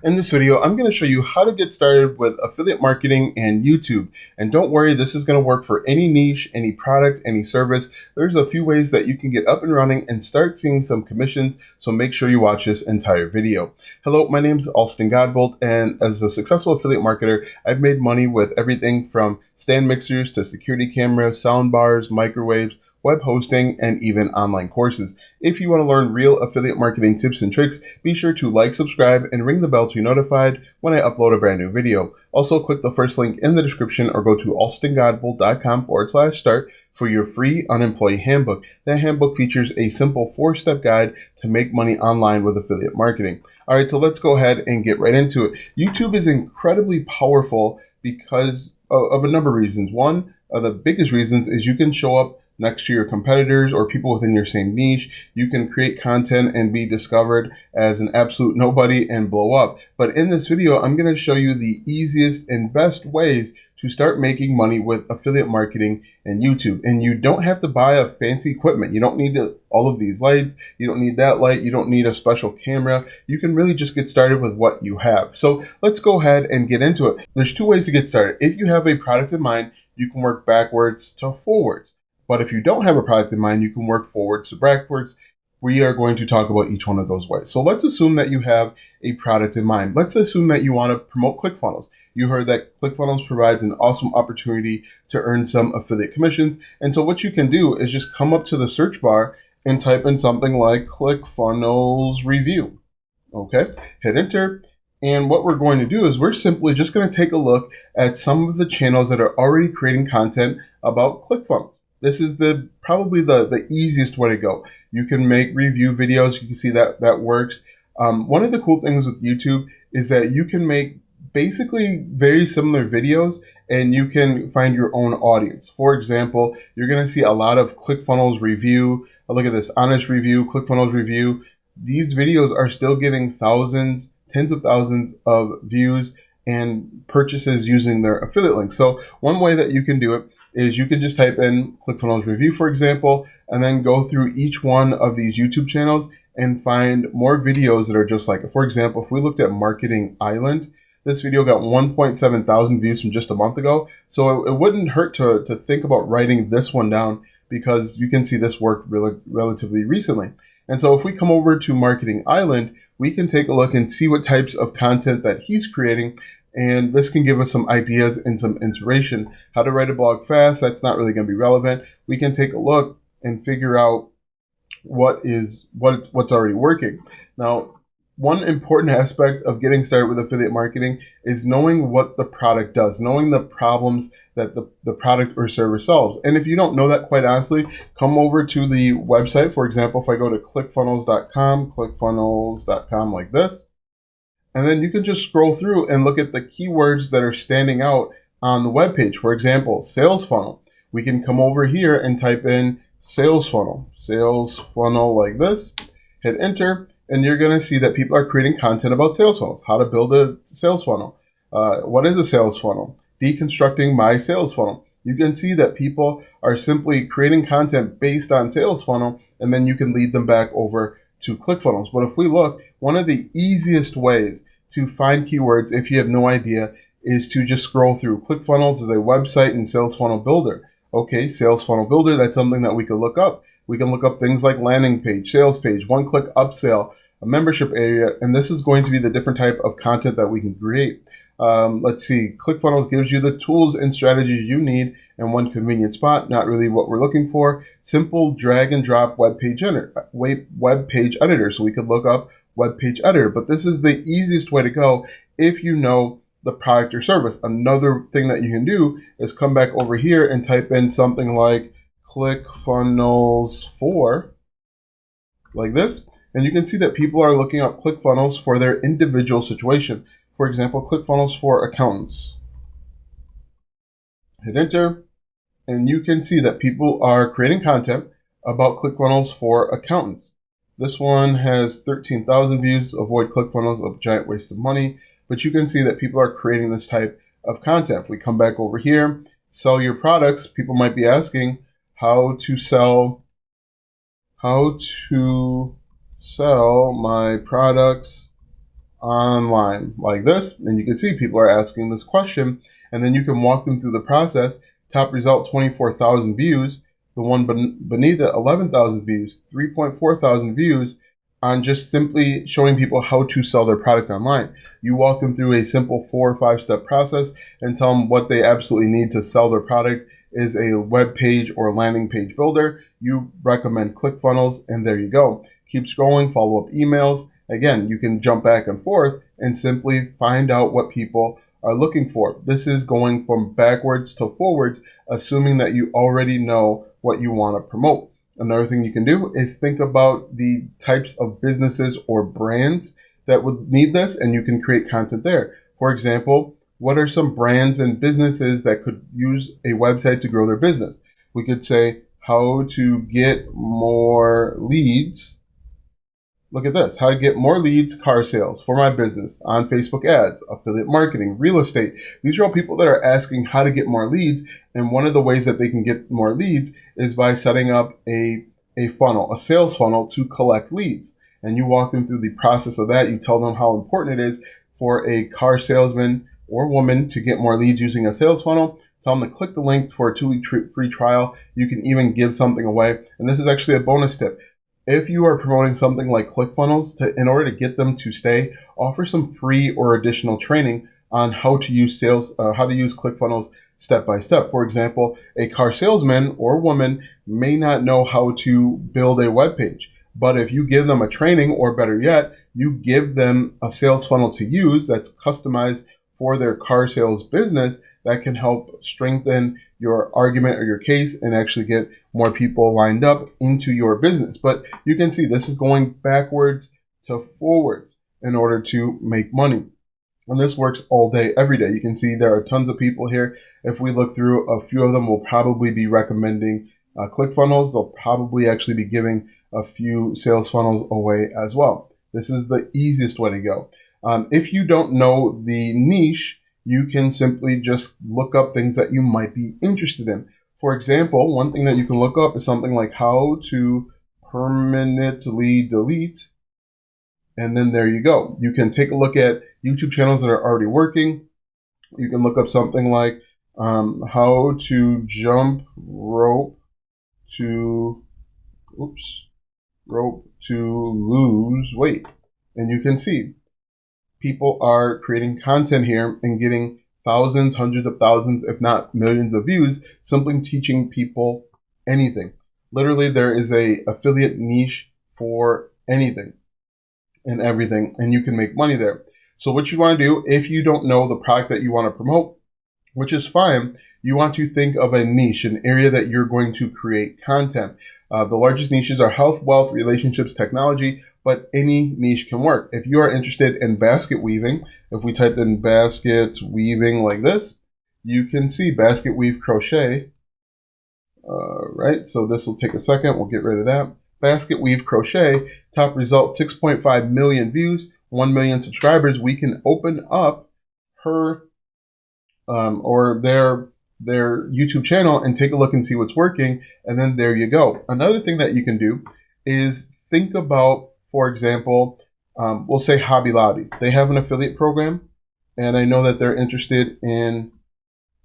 In this video, I'm going to show you how to get started with affiliate marketing and YouTube. And don't worry, this is going to work for any niche, any product, any service. There's a few ways that you can get up and running and start seeing some commissions, so make sure you watch this entire video. Hello, my name is Alston Godbolt, and as a successful affiliate marketer, I've made money with everything from stand mixers to security cameras, sound bars, microwaves, web hosting, and even online courses. If you want to learn real affiliate marketing tips and tricks, be sure to like, subscribe, and ring the bell to be notified when I upload a brand new video. Also, click the first link in the description or go to alstongodbolt.com/start for your free unemployee handbook. That handbook features a simple 4-step guide to make money online with affiliate marketing. All right, so let's go ahead and get right into it. YouTube is incredibly powerful because of a number of reasons. One of the biggest reasons is you can show up next to your competitors or people within your same niche. You can create content and be discovered as an absolute nobody and blow up. But in this video, I'm going to show you the easiest and best ways to start making money with affiliate marketing and YouTube. And you don't have to buy a fancy equipment. You don't need all of these lights. You don't need that light. You don't need a special camera. You can really just get started with what you have. So let's go ahead and get into it. There's 2 ways to get started. If you have a product in mind, you can work backwards to forwards. But if you don't have a product in mind, you can work forwards to backwards. We are going to talk about each one of those ways. So let's assume that you have a product in mind. Let's assume that you want to promote ClickFunnels. You heard that ClickFunnels provides an awesome opportunity to earn some affiliate commissions. And so what you can do is just come up to the search bar and type in something like ClickFunnels review. Okay, hit enter. And what we're going to do is we're simply just going to take a look at some of the channels that are already creating content about ClickFunnels. This is probably the easiest way to go. You can make review videos. You can see that works. One of the cool things with YouTube is that you can make basically very similar videos and you can find your own audience. For example, you're going to see a lot of ClickFunnels review. Look at this, honest review, ClickFunnels review. These videos are still getting thousands, tens of thousands of views and purchases using their affiliate link. So one way that you can do it is you can just type in ClickFunnels review, for example, and then go through each one of these YouTube channels and find more videos that are just like it. For example, if we looked at Marketing Island, this video got 1.7 thousand views from just a month ago. So it wouldn't hurt to think about writing this one down because you can see this work relatively recently. And so if we come over to Marketing Island, we can take a look and see what types of content that he's creating. And this can give us some ideas and some inspiration. How to write a blog fast, that's not really going to be relevant. We can take a look and figure out what's already working. Now, one important aspect of getting started with affiliate marketing is knowing what the product does, knowing the problems that the product or service solves. And if you don't know that, quite honestly, come over to the website. For example, if I go to clickfunnels.com like this, and then you can just scroll through and look at the keywords that are standing out on the web page. For example, sales funnel. We can come over here and type in sales funnel like this, hit enter, and you're going to see that people are creating content about sales funnels, how to build a sales funnel. What is a sales funnel? Deconstructing my sales funnel. You can see that people are simply creating content based on sales funnel, and then you can lead them back over to ClickFunnels. But if we look, one of the easiest ways to find keywords, if you have no idea, is to just scroll through. ClickFunnels is a website and sales funnel builder. Okay, sales funnel builder, that's something that we could look up. We can look up things like landing page, sales page, one-click upsell, a membership area, and this is going to be the different type of content that we can create. Let's see, ClickFunnels gives you the tools and strategies you need in one convenient spot. Not really what we're looking for. Simple drag and drop web page editor. So we could look up web page editor, but this is the easiest way to go if you know the product or service. Another thing that you can do is come back over here and type in something like ClickFunnels for, like this, and you can see that people are looking up ClickFunnels for their individual situation. For example, ClickFunnels for accountants. Hit enter, and you can see that people are creating content about ClickFunnels for accountants. This one has 13,000 views. Avoid ClickFunnels, a giant waste of money. But you can see that people are creating this type of content. If we come back over here, sell your products. People might be asking how to sell my products online like this. And you can see people are asking this question, and then you can walk them through the process. Top result, 24,000 views. The one beneath it, 11,000 views, 3.4 thousand views on just simply showing people how to sell their product online. You walk them through a simple 4 or 5 step process and tell them what they absolutely need to sell their product is a web page or landing page builder. You recommend ClickFunnels, and there you go. Keep scrolling, follow up emails. Again, you can jump back and forth and simply find out what people are looking for. This is going from backwards to forwards, assuming that you already know what you want to promote. Another thing you can do is think about the types of businesses or brands that would need this, and you can create content there. For example, what are some brands and businesses that could use a website to grow their business? We could say how to get more leads. Look at this, how to get more leads, car sales for my business on Facebook ads, affiliate marketing, real estate. These are all people that are asking how to get more leads. And one of the ways that they can get more leads is by setting up a funnel, a sales funnel to collect leads. And you walk them through the process of that. You tell them how important it is for a car salesman or woman to get more leads using a sales funnel. Tell them to click the link for a 2-week free trial. You can even give something away. And this is actually a bonus tip. If you are promoting something like ClickFunnels, in order to get them to stay, offer some free or additional training on how to use ClickFunnels step by step. For example, a car salesman or woman may not know how to build a web page, but if you give them a training, or better yet, you give them a sales funnel to use that's customized for their car sales business, that can help strengthen your argument or your case and actually get more people lined up into your business. But you can see this is going backwards to forwards in order to make money. And this works all day, every day. You can see there are tons of people here. If we look through, a few of them will probably be recommending ClickFunnels. They'll probably actually be giving a few sales funnels away as well. This is the easiest way to go. If you don't know the niche, you can simply just look up things that you might be interested in. For example, one thing that you can look up is something like how to permanently delete. And then there you go. You can take a look at YouTube channels that are already working. You can look up something like how to jump rope to lose weight. And you can see people are creating content here and getting thousands, hundreds of thousands, if not millions of views, simply teaching people anything. Literally, there is a affiliate niche for anything and everything, and you can make money there. So what you want to do, if you don't know the product that you want to promote, which is fine, you want to think of a niche, an area that you're going to create content. The largest niches are health, wealth, relationships, technology, but any niche can work. If you are interested in basket weaving, if we type in basket weaving like this, you can see basket weave crochet. Right, so this will take a second. We'll get rid of that. Basket weave crochet, top result, 6.5 million views, 1 million subscribers. We can open up her or their YouTube channel and take a look and see what's working. And then there you go. Another thing that you can do is think about, for example, we'll say Hobby Lobby. They have an affiliate program, and I know that they're interested in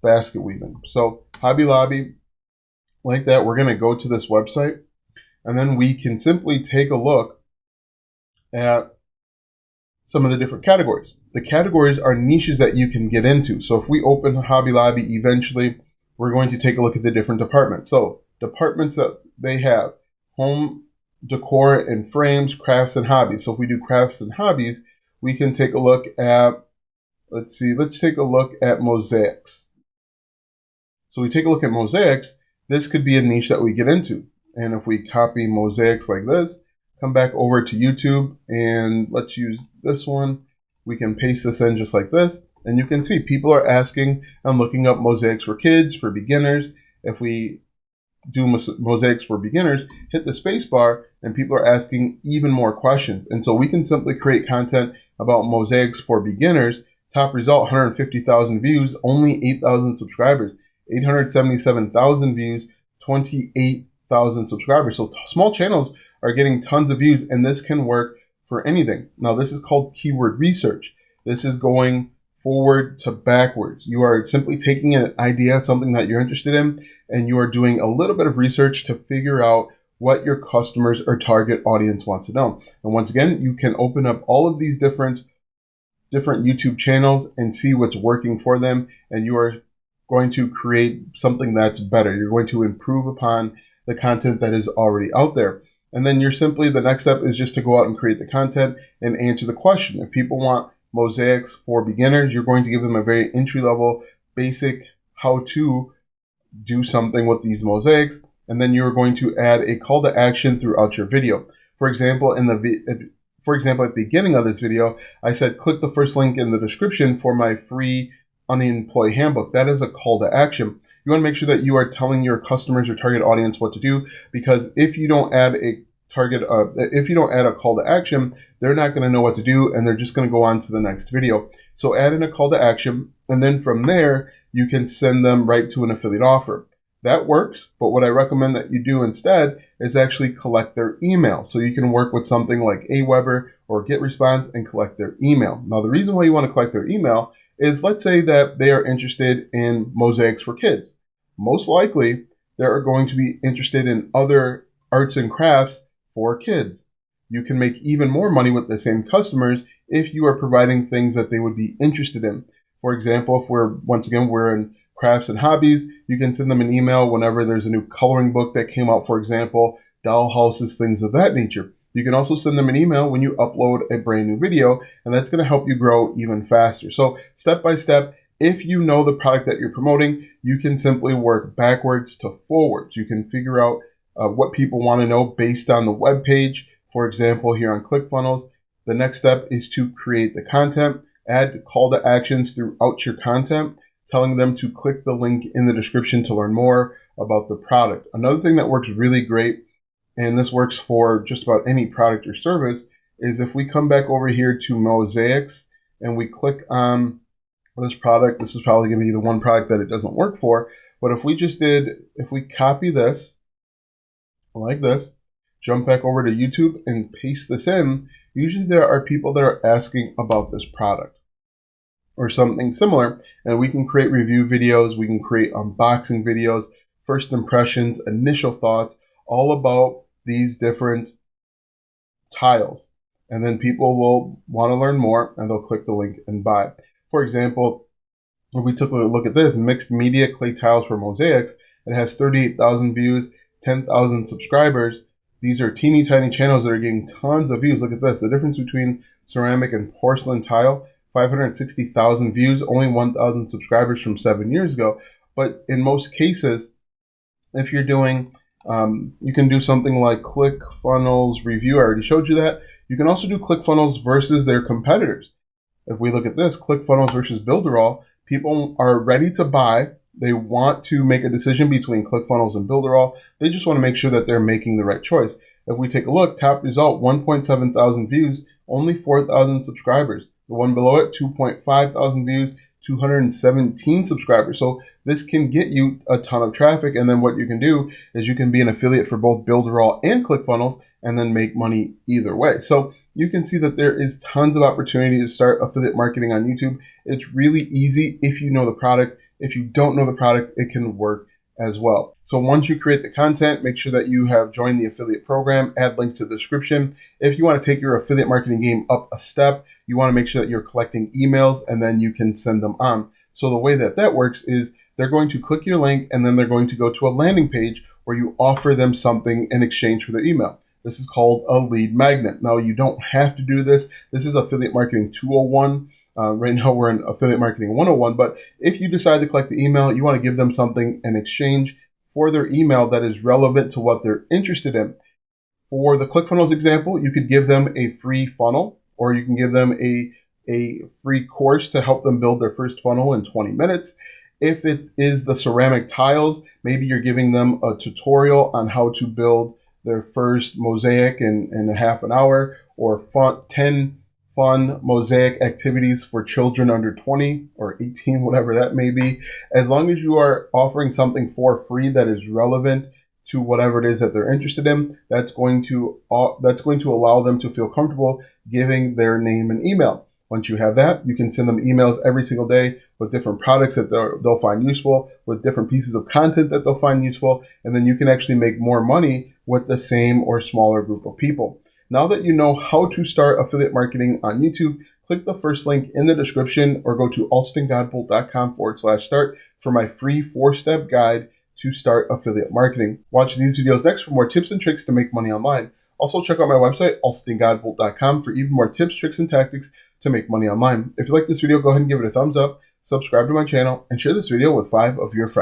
basket weaving. So Hobby Lobby, like that, we're going to go to this website, and then we can simply take a look at some of the different categories. The categories are niches that you can get into. So if we open Hobby Lobby, eventually we're going to take a look at the different departments. So departments that they have: home decor and frames, crafts and hobbies. So if we do crafts and hobbies, we can take a look at, let's take a look at mosaics. So we take a look at mosaics. This could be a niche that we get into. And if we copy mosaics like this, come back over to YouTube, and let's use this one. We can paste this in just like this, and you can see people are asking and looking up mosaics for kids, for beginners. If we do mosaics for beginners, hit the space bar, and people are asking even more questions. And so we can simply create content about mosaics for beginners. Top result, 150,000 views, only 8,000 subscribers, 877,000 views, 28,000 subscribers. So small channels are getting tons of views, and this can work for anything. Now, this is called keyword research. This is going forward to backwards. You are simply taking an idea, something that you're interested in, and you are doing a little bit of research to figure out what your customers or target audience wants to know. And once again, you can open up all of these different YouTube channels and see what's working for them, and you are going to create something that's better. You're going to improve upon the content that is already out there. And then the next step is just to go out and create the content and answer the question. If people want mosaics for beginners, you're going to give them a very entry-level, basic how to do something with these mosaics. And then you're going to add a call to action throughout your video. For example, at the beginning of this video, I said, click the first link in the description for my free Unemployee Handbook. That is a call to action. You want to make sure that you are telling your customers, your target audience, what to do, because if you don't add a call to action, they're not going to know what to do, and they're just going to go on to the next video. So add in a call to action, and then from there, you can send them right to an affiliate offer. That works, but what I recommend that you do instead is actually collect their email. So you can work with something like Aweber or GetResponse and collect their email. Now, the reason why you want to collect their email is, let's say that they are interested in mosaics for kids. Most likely, they are going to be interested in other arts and crafts for kids. You can make even more money with the same customers if you are providing things that they would be interested in. For example, if we're in crafts and hobbies, you can send them an email whenever there's a new coloring book that came out, for example, doll houses, things of that nature. You can also send them an email when you upload a brand new video, and that's going to help you grow even faster. So step by step, if you know the product that you're promoting, you can simply work backwards to forwards. You can figure out what people want to know based on the web page. For example, here on ClickFunnels, the next step is to create the content, add call to actions throughout your content, telling them to click the link in the description to learn more about the product. Another thing that works really great, and this works for just about any product or service, is if we come back over here to mosaics and we click on this product. This is probably going to be the one product that it doesn't work for, but if we copy this like this, jump back over to YouTube and paste this in, usually there are people that are asking about this product or something similar, and we can create review videos, we can create unboxing videos, first impressions, initial thoughts, all about these different tiles. And then people will want to learn more and they'll click the link and buy. For example, if we took a look at this, mixed media clay tiles for mosaics, it has 38,000 views, 10,000 subscribers. These are teeny tiny channels that are getting tons of views. Look at this, the difference between ceramic and porcelain tile, 560,000 views, only 1,000 subscribers from 7 years ago. But in most cases, if you're doing, you can do something like ClickFunnels review. I already showed you that. You can also do ClickFunnels versus their competitors. If we look at this, ClickFunnels versus Builderall, people are ready to buy. They want to make a decision between ClickFunnels and Builderall. They just want to make sure that they're making the right choice. If we take a look, top result, 1.7 thousand views, only 4,000 subscribers. The one below it, 2.5 thousand views, 217 subscribers. So this can get you a ton of traffic. And then what you can do is you can be an affiliate for both Builderall and ClickFunnels and then make money either way. So you can see that there is tons of opportunity to start affiliate marketing on YouTube. It's really easy if you know the product. If you don't know the product, it can work as well. So once you create the content, make sure that you have joined the affiliate program, add links to the description. If you want to take your affiliate marketing game up a step, you want to make sure that you're collecting emails and then you can send them on. So the way that that works is they're going to click your link and then they're going to go to a landing page where you offer them something in exchange for their email. This is called a lead magnet. Now, you don't have to do this. This is Affiliate Marketing 201. Right now, we're in Affiliate Marketing 101. But if you decide to collect the email, you want to give them something in exchange for their email that is relevant to what they're interested in. For the ClickFunnels example, you could give them a free funnel, or you can give them a free course to help them build their first funnel in 20 minutes. If it is the ceramic tiles, maybe you're giving them a tutorial on how to build their first mosaic in a half an hour, or 10 fun mosaic activities for children under 20 or 18, whatever that may be. As long as you are offering something for free that is relevant to whatever it is that they're interested in. That's going to allow them to feel comfortable giving their name and email. Once you have that, you can send them emails every single day with different products that they'll find useful, with different pieces of content that they'll find useful, and then you can actually make more money with the same or smaller group of people. Now that you know how to start affiliate marketing on YouTube, click the first link in the description or go to alstongodbolt.com/start for my free 4-step guide to start affiliate marketing. Watch these videos next for more tips and tricks to make money online. Also, check out my website, alstongodbolt.com, for even more tips, tricks, and tactics to make money online. If you like this video, go ahead and give it a thumbs up, subscribe to my channel, and share this video with 5 of your friends.